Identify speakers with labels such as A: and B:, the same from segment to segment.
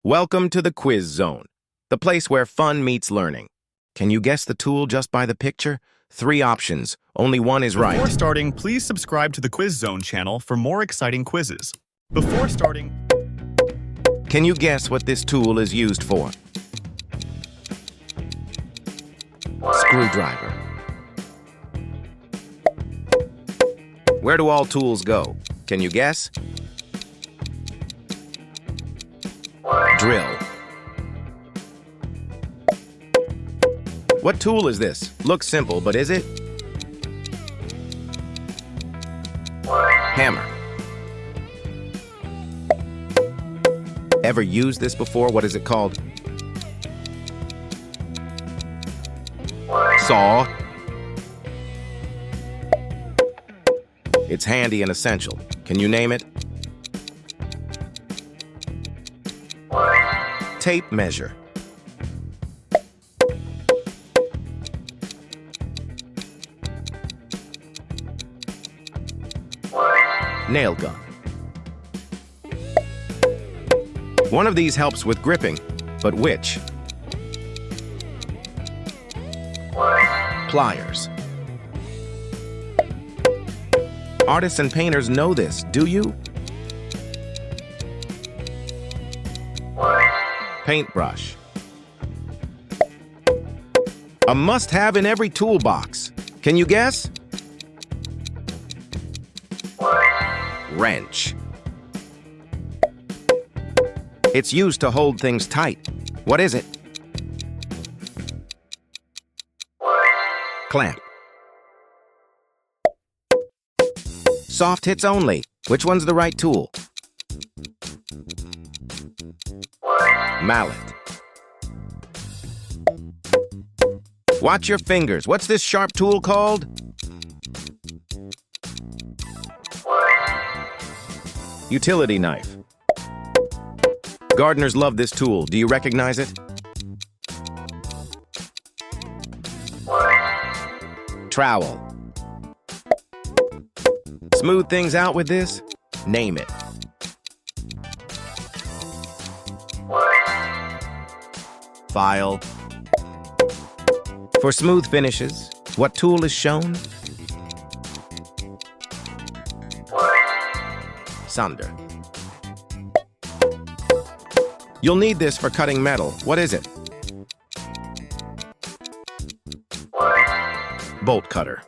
A: Welcome to the Quiz Zone, the place where fun meets learning. Can you guess the tool just by the picture? 3 options, only one is right.
B: Before starting, please subscribe to the Quiz Zone channel for more exciting quizzes. Before starting,
A: Can you guess what this tool is used for? Screwdriver. Where do all tools go? Can you guess? Drill. What tool is this? Looks simple, but is it? Hammer. Ever used this before? What is it called? Saw. It's handy and essential. Can you name it? Tape measure. Nail gun. One of these helps with gripping, but which? Pliers. Artists and painters know this, do you? Paintbrush. A must-have in every toolbox. Can you guess? Wrench. It's used to hold things tight. What is it? Clamp. Soft hits only. Which one's the right tool? Mallet. Watch your fingers. What's this sharp tool called? Utility knife. Gardeners love this tool. Do you recognize it? Trowel. Smooth things out with this? Name it. File. For smooth finishes, what tool is shown? Sander. You'll need this for cutting metal. What is it? Bolt cutter.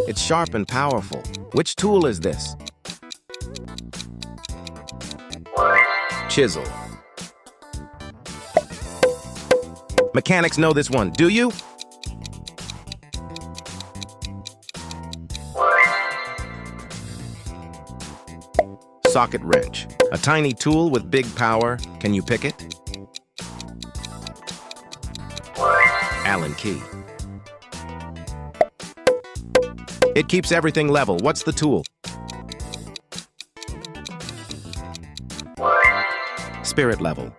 A: It's sharp and powerful. Which tool is this? Chisel. Mechanics know this one, do you? Socket wrench. A tiny tool with big power. Can you pick it? Allen key. It keeps everything level. What's the tool? Spirit level.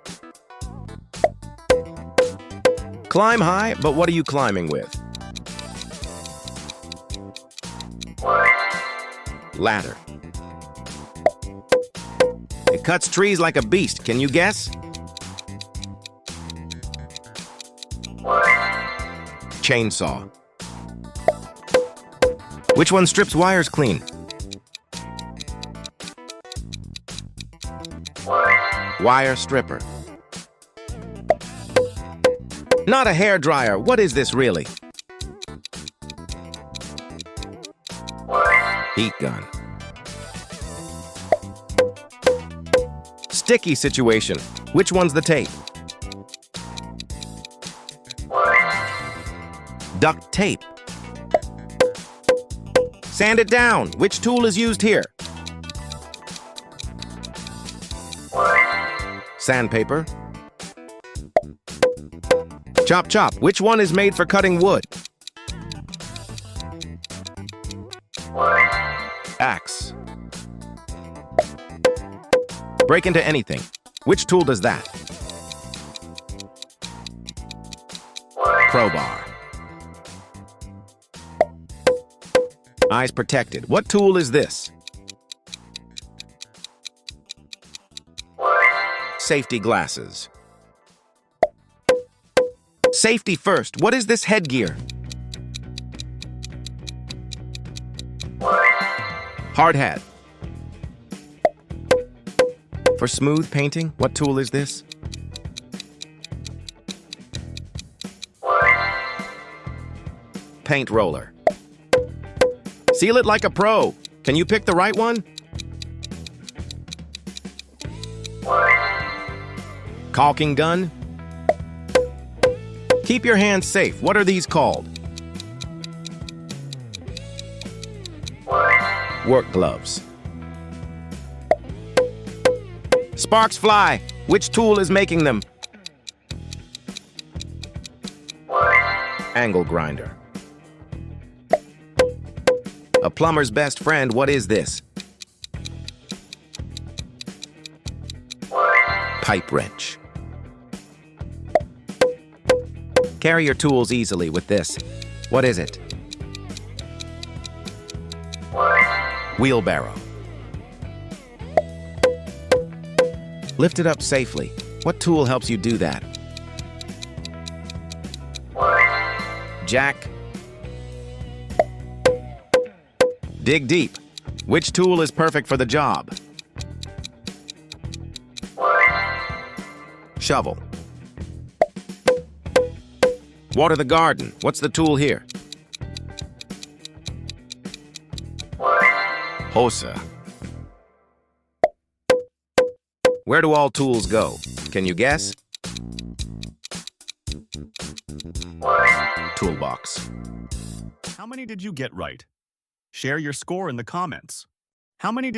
A: Climb high, but what are you climbing with? Ladder. It cuts trees like a beast. Can you guess? Chainsaw. Which one strips wires clean? Wire stripper. Not a hair dryer. What is this really? Heat gun. Sticky situation. Which one's the tape? Duct tape. Sand it down. Which tool is used here? Sandpaper. Chop chop. Which one is made for cutting wood? Axe. Break into anything. Which tool does that? Crowbar. Eyes protected. What tool is this? safety glasses. Safety first. What is this headgear? Hard hat. For smooth painting, what tool is this? Paint roller. Seal it like a pro. Can you pick the right one? Caulking gun. Keep your hands safe. What are these called? Work gloves. Sparks fly. Which tool is making them? Angle grinder. A plumber's best friend, what is this? Pipe wrench. Carry your tools easily with this. What is it? Wheelbarrow. Lift it up safely. What tool helps you do that? Jack. Dig deep. Which tool is perfect for the job? Shovel. Water the garden. What's the tool here? Hosa. Where do all tools go? Can you guess? Toolbox.
B: How many did you get right? Share your score in the comments. How many did